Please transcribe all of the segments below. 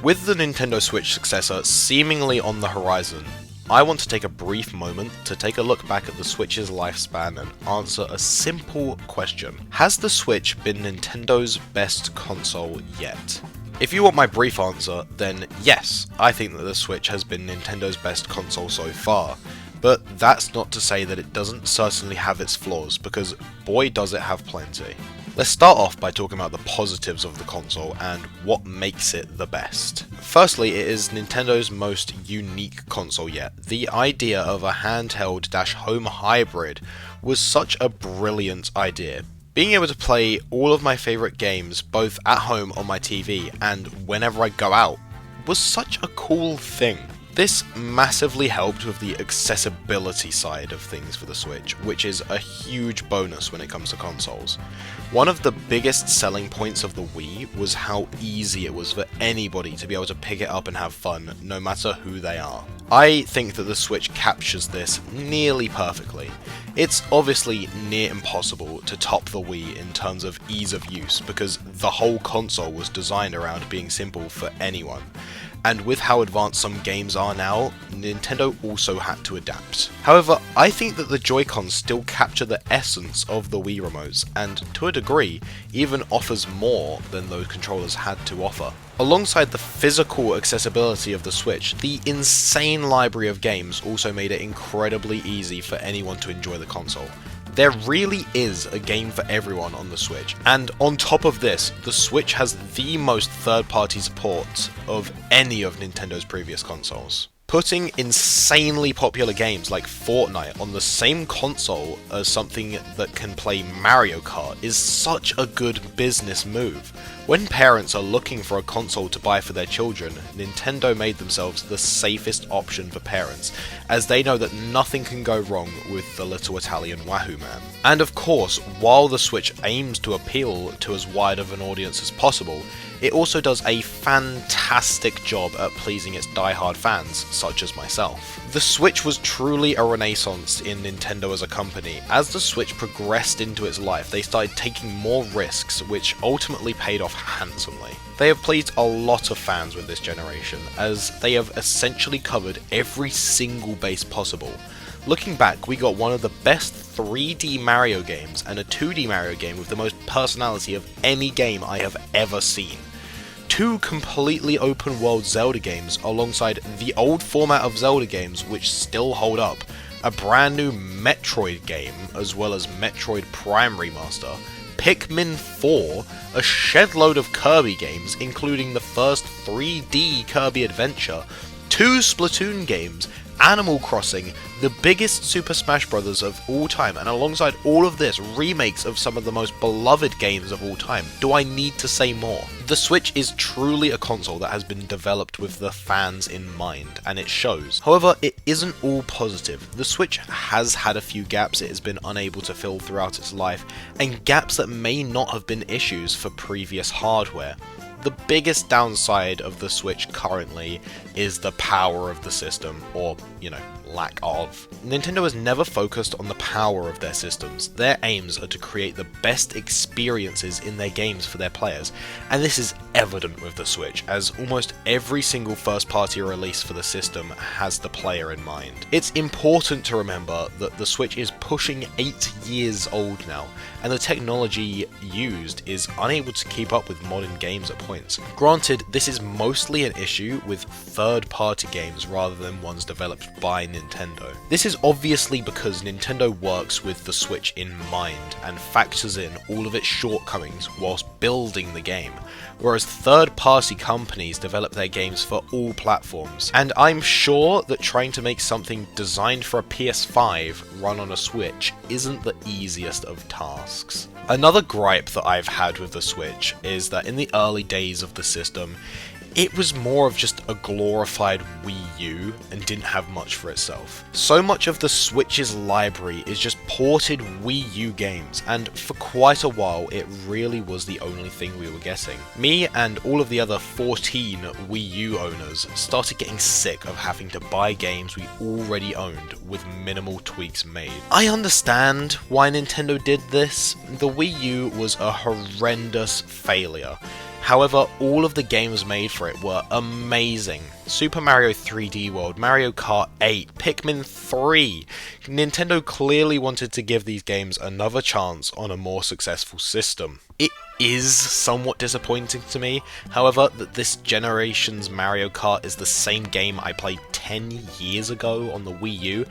With the Nintendo Switch successor seemingly on the horizon, I want to take a brief moment to take a look back at the Switch's lifespan and answer a simple question. Has the Switch been Nintendo's best console yet? If you want my brief answer, then yes, I think that the Switch has been Nintendo's best console so far. But that's not to say that it doesn't certainly have its flaws, because boy does it have plenty. Let's start off by talking about the positives of the console and what makes it the best. Firstly, it is Nintendo's most unique console yet. The idea of a handheld-home hybrid was such a brilliant idea. Being able to play all of my favourite games both at home on my TV and whenever I go out was such a cool thing. This massively helped with the accessibility side of things for the Switch, which is a huge bonus when it comes to consoles. One of the biggest selling points of the Wii was how easy it was for anybody to be able to pick it up and have fun, no matter who they are. I think that the Switch captures this nearly perfectly. It's obviously near impossible to top the Wii in terms of ease of use, because the whole console was designed around being simple for anyone. And with how advanced some games are now, Nintendo also had to adapt. However, I think that the Joy-Cons still capture the essence of the Wii remotes, and to a degree, even offers more than those controllers had to offer. Alongside the physical accessibility of the Switch, the insane library of games also made it incredibly easy for anyone to enjoy the console. There really is a game for everyone on the Switch, and on top of this, the Switch has the most third-party support of any of Nintendo's previous consoles. Putting insanely popular games like Fortnite on the same console as something that can play Mario Kart is such a good business move. When parents are looking for a console to buy for their children, Nintendo made themselves the safest option for parents, as they know that nothing can go wrong with the little Italian Wahoo Man. And of course, while the Switch aims to appeal to as wide of an audience as possible, it also does a fantastic job at pleasing its die-hard fans, such as myself. The Switch was truly a renaissance in Nintendo as a company. As the Switch progressed into its life, they started taking more risks, which ultimately paid off handsomely. They have pleased a lot of fans with this generation, as they have essentially covered every single base possible. Looking back, we got one of the best 3D Mario games and a 2D Mario game with the most personality of any game I have ever seen. Two completely open world Zelda games alongside the old format of Zelda games which still hold up, a brand new Metroid game as well as Metroid Prime Remaster, Pikmin 4, a shed load of Kirby games including the first 3D Kirby Adventure, two Splatoon games, Animal Crossing, the biggest Super Smash Bros. Of all time, and alongside all of this, remakes of some of the most beloved games of all time. Do I need to say more? The Switch is truly a console that has been developed with the fans in mind, and it shows. However, it isn't all positive. The Switch has had a few gaps it has been unable to fill throughout its life, and gaps that may not have been issues for previous hardware. The biggest downside of the Switch currently is the power of the system, or, lack of. Nintendo has never focused on the power of their systems. Their aims are to create the best experiences in their games for their players, and this is evident with the Switch, as almost every single first-party release for the system has the player in mind. It's important to remember that the Switch is pushing 8 years old now, and the technology used is unable to keep up with modern games at points. Granted, this is mostly an issue with third-party games rather than ones developed by Nintendo. This is obviously because Nintendo works with the Switch in mind and factors in all of its shortcomings whilst building the game, whereas third-party companies develop their games for all platforms. And I'm sure that trying to make something designed for a PS5 run on a Switch isn't the easiest of tasks. Another gripe that I've had with the Switch is that in the early days of the system, it was more of just a glorified Wii U and didn't have much for itself. So much of the Switch's library is just ported Wii U games, and for quite a while it really was the only thing we were getting. Me and all of the other 14 Wii U owners started getting sick of having to buy games we already owned with minimal tweaks made. I understand why Nintendo did this. The Wii U was a horrendous failure. However, all of the games made for it were amazing. Super Mario 3D World, Mario Kart 8, Pikmin 3. Nintendo clearly wanted to give these games another chance on a more successful system. It is somewhat disappointing to me, however, that this generation's Mario Kart is the same game I played 10 years ago on the Wii U,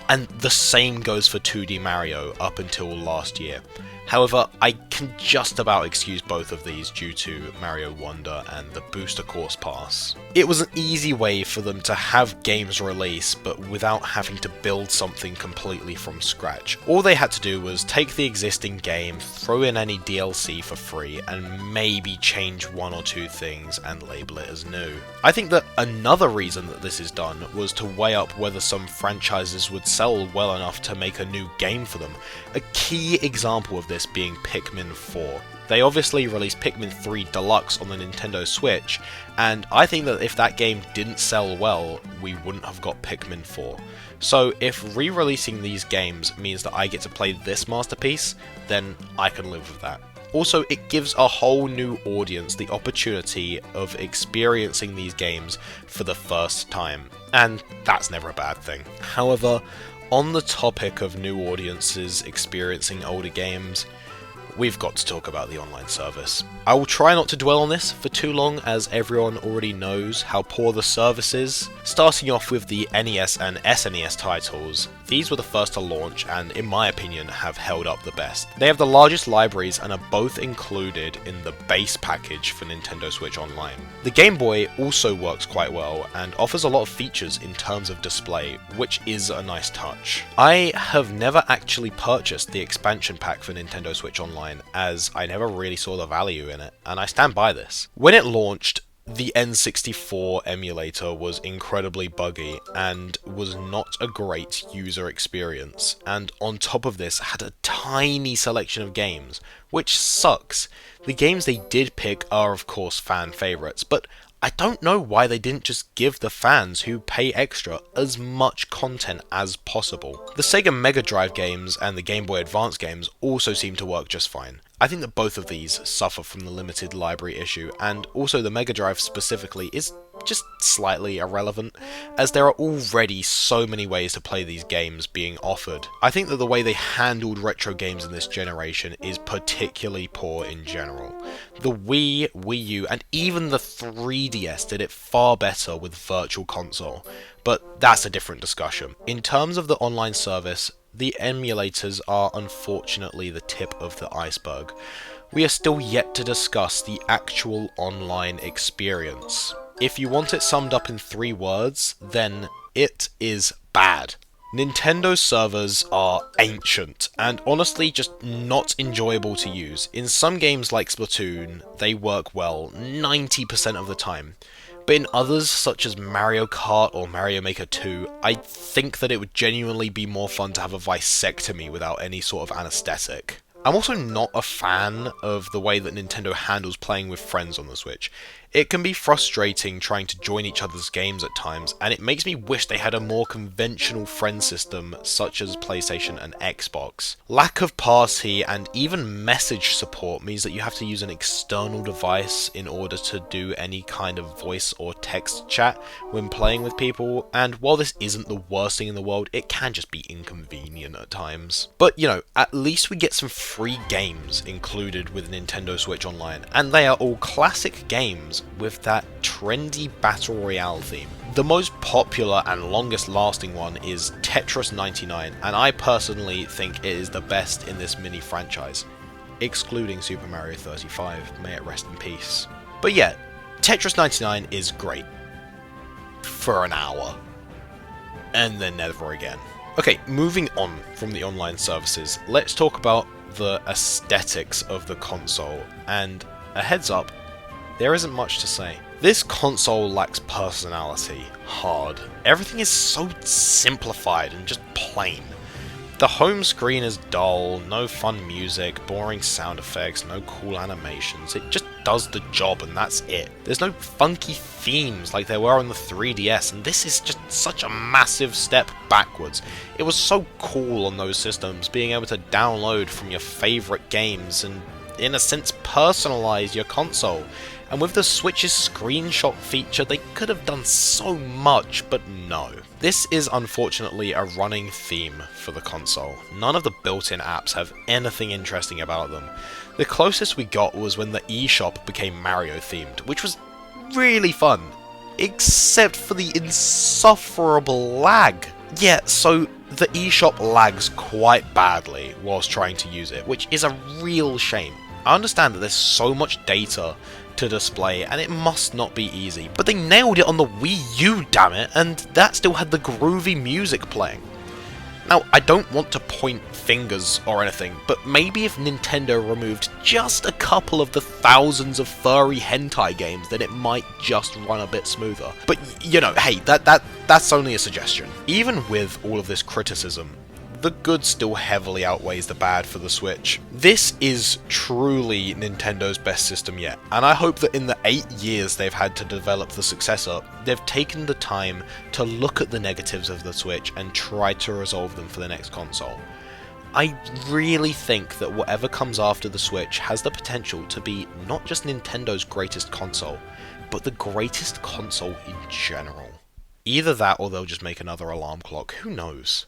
and the same goes for 2D Mario up until last year. However, I can just about excuse both of these due to Mario Wonder and the Booster Course Pass. It was an easy way for them to have games release, but without having to build something completely from scratch. All they had to do was take the existing game, throw in any DLC for free, and maybe change one or two things and label it as new. I think that another reason that this is done was to weigh up whether some franchises would sell well enough to make a new game for them. A key example of this being Pikmin 4. They obviously released Pikmin 3 Deluxe on the Nintendo Switch, and I think that if that game didn't sell well, we wouldn't have got Pikmin 4. So if re-releasing these games means that I get to play this masterpiece, then I can live with that. Also, it gives a whole new audience the opportunity of experiencing these games for the first time, and that's never a bad thing. However, on the topic of new audiences experiencing older games, we've got to talk about the online service. I will try not to dwell on this for too long, as everyone already knows how poor the service is. Starting off with the NES and SNES titles, these were the first to launch and, in my opinion, have held up the best. They have the largest libraries and are both included in the base package for Nintendo Switch Online. The Game Boy also works quite well and offers a lot of features in terms of display, which is a nice touch. I have never actually purchased the expansion pack for Nintendo Switch Online, as I never really saw the value in it, and I stand by this. When it launched, the N64 emulator was incredibly buggy and was not a great user experience, and on top of this had a tiny selection of games, which sucks. The games they did pick are of course fan favourites, but I don't know why they didn't just give the fans who pay extra as much content as possible. The Sega Mega Drive games and the Game Boy Advance games also seem to work just fine. I think that both of these suffer from the limited library issue, and also the Mega Drive specifically is just slightly irrelevant, as there are already so many ways to play these games being offered. I think that the way they handled retro games in this generation is particularly poor in general. The Wii, Wii U, and even the 3DS did it far better with Virtual Console, but that's a different discussion. In terms of the online service, the emulators are unfortunately the tip of the iceberg. We are still yet to discuss the actual online experience. If you want it summed up in 3 words, then it is bad. Nintendo servers are ancient, and honestly just not enjoyable to use. In some games like Splatoon, they work well 90% of the time. But in others, such as Mario Kart or Mario Maker 2, I think that it would genuinely be more fun to have a vasectomy without any sort of anesthetic. I'm also not a fan of the way that Nintendo handles playing with friends on the Switch. It can be frustrating trying to join each other's games at times, and it makes me wish they had a more conventional friend system such as PlayStation and Xbox. Lack of party and even message support means that you have to use an external device in order to do any kind of voice or text chat when playing with people, and while this isn't the worst thing in the world, it can just be inconvenient at times. But you know, at least we get some free games included with Nintendo Switch Online, and they are all classic games with that trendy Battle Royale theme. The most popular and longest lasting one is Tetris 99, and I personally think it is the best in this mini franchise, excluding Super Mario 35, may it rest in peace. But yeah, Tetris 99 is great. For an hour. And then never again. Okay, moving on from the online services, let's talk about the aesthetics of the console, and a heads up, there isn't much to say. This console lacks personality hard. Everything is so simplified and just plain. The home screen is dull, no fun music, boring sound effects, no cool animations. It just does the job and that's it. There's no funky themes like there were on the 3DS, and this is just such a massive step backwards. It was so cool on those systems, being able to download from your favorite games, and in a sense, personalize your console. And with the Switch's screenshot feature, they could have done so much, but no. This is unfortunately a running theme for the console. None of the built-in apps have anything interesting about them. The closest we got was when the eShop became Mario themed, which was really fun, except for the insufferable lag. Yeah, so the eShop lags quite badly whilst trying to use it, which is a real shame. I understand that there's so much data to display and it must not be easy, but they nailed it on the Wii U, damn it, and that still had the groovy music playing. Now, I don't want to point fingers or anything, but maybe if Nintendo removed just a couple of the thousands of furry hentai games, then it might just run a bit smoother. But, you know, hey, that's only a suggestion. Even with all of this criticism, the good still heavily outweighs the bad for the Switch. This is truly Nintendo's best system yet, and I hope that in the 8 years they've had to develop the successor, they've taken the time to look at the negatives of the Switch and try to resolve them for the next console. I really think that whatever comes after the Switch has the potential to be not just Nintendo's greatest console, but the greatest console in general. Either that or they'll just make another alarm clock, who knows?